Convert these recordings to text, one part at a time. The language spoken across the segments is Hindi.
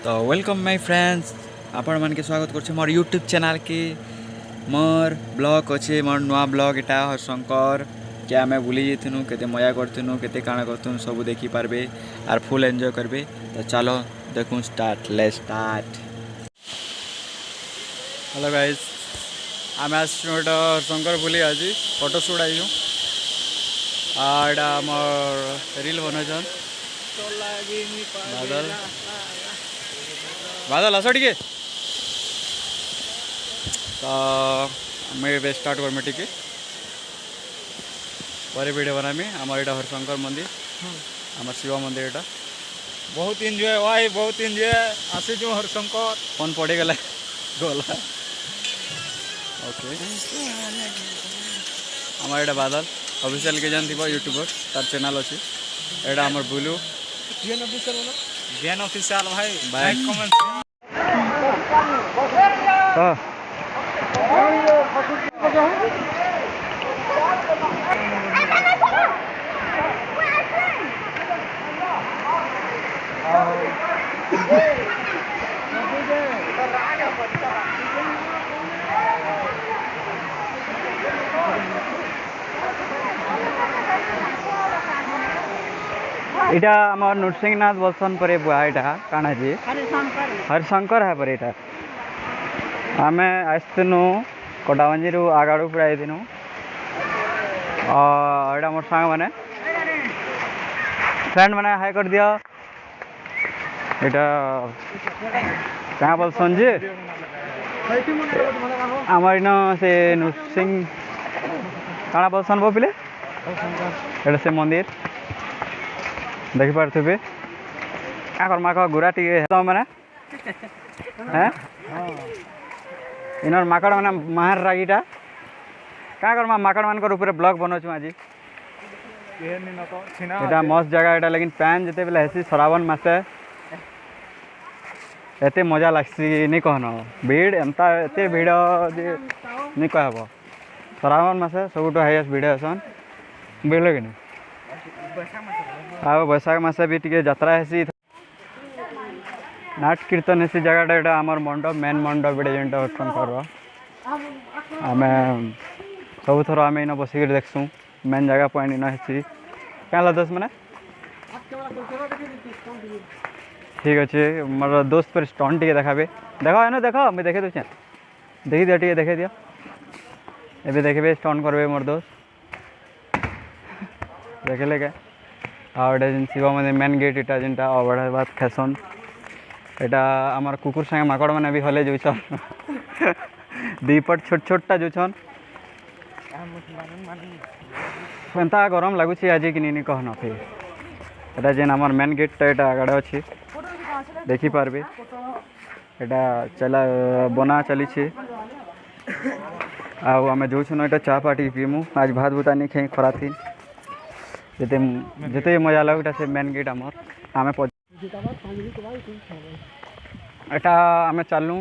तो वेलकम माय फ्रेंड्स आपण मन के स्वागत कर मोर यूट्यूब चैनल के मोर ब्लॉग अच्छे मोर नुआ ब्लॉग इटा हरशंकर क्या मैं बुली जाइनु केते मजा करथुनु केते काना करथुनु सब देखि पारबे आर फुल एंजॉय करबे। तो चलो देखूं start let's start. Hello guys आम आसोट हरशंकर बुली आज फोटो शूट आई आड़ा मोर रील बनोछन बादल बादल आस टे तो मैं स्टार्ट करमी टे पर वीडियो बनामी आमर यहाँ हरशंकर मंदिर आम शिव मंदिर यहाँ बहुत एंजॉय भाई बहुत एंजॉय आसी जो हरशंकर फोन पड़गला गला ओके आम यहाँ बादल ऑफिशियल के जान थी यूट्यूबर तार चैनल अच्छी यहाँ आमर बुलू जैन ऑफिशियल भाई लाइक कमेंट इटा आमर नृसिंहनाथ बसन पर बुआ यहाँ काना जी हरिशंकर है पर यहाँ आम आसनु कटावंजी आगाड़ू पूरा आईनु यहाँ मोर सांग मैंने फ्रेंड मैंने हाई कर दिया यहाँ क्या बोलसन जी आमर इन से नृसिंह काना बोलसन वो पिले यहाँ से मंदिर देखी पारे क्या करमा कह गुरा टी मैंने इन माकड़ मैंने मार रागीटा क्या करमा माकड़ मान ऊपर ब्लॉग बनाऊँ आज यहाँ मस्त जगह यहाँ लेकिन पैन जिते बेले हेसी श्रावण मासे एते मजा लगसी नहीं कहन भीड़ एंता एते भीड़ नहीं कहब श्रावण मासे सब हाईएस्ट भीड़ आसन बुझल कि आ बैशाख मासे भी टी यात्रा हेसी नाट कीर्तन हेसी जगह यहाँ आमर मंडप मेन मंडप ये जेनटा हरशंकर आम सब थर आम इन बसिक देखसूँ मेन जगह पॉइंट इन हेसी क्या दोस्त मैंने ठीक अच्छे मोर दोस्त पर स्टंट टे देखाबे देख एन देख मुझे देखे दूचे देखी दिया टे देखे दिया एबे देखबे स्टंट करबे मोर दोस्त देखले के और शिव मंदिर मेन गेट इटा जेनटा अबड़ा बात खेसन यहाँ आमर कुकुर संगे माकड़ मैंने भी हले जोन दीपट छोट छोटा जोन एंता गरम लगुच आज कि नहीं कहन फिर यहाँ जेन आमर मेन गेट यहाँ आगड़े अच्छी देखी पारबे यहाँ चला बना चली आम जो यहाँ चा पाटी पीमु आज भात बुटा नहीं खाई खरा थी जिते जिते मजा लगे से मेन गेट आमर आम एटा आम चलूँ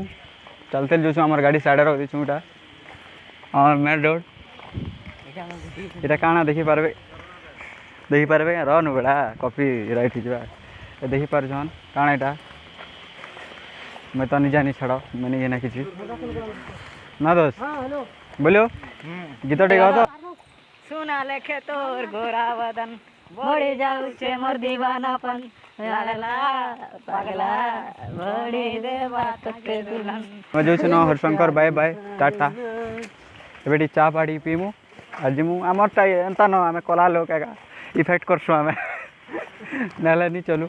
चलते जो आम गाड़ी साइड रखी छूँ आम मेन रोड यहाँ काना देखी पारे रन बेड़ा कॉपी राइट हो देखी पार्छन काना यहाँ मैं तो नहीं जानी छाड़ मैं नहीं जाना किसी ना दोस्त बोलो गीत टे गाओ तो सुना लेखे तोर गोरा बदन बढ़ी जाऊ छे मोर दीवानापन पागला बढ़ी दे बात के दुल्हन मैं जो छन हरशंकर बाय बाय टाटा एबेटी चा पाड़ी पीमु आज मु आमरटा एंता न आमे कला लोक एका इफेक्ट करसु आमे नाले नहीं चलू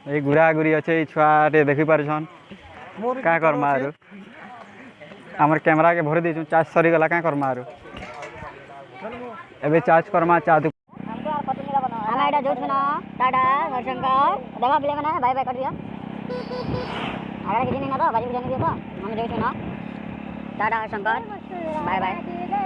ये गुरा गुरी अच्छे छुआ टे देखी पारछन क्या करमा आरु आमर कैमरा के भर देछु चार्ज सरी गला क्या करमा आरु एबे चार्ज करमा चा दु हम एटा जो छना टाटा हरशंकर देखा बिले मैंने बाय बाय कर दिया अगर किसी नहीं ना तो बाजू जाने दिया तो हम जो छना टाटा हरशंकर बाय बाय।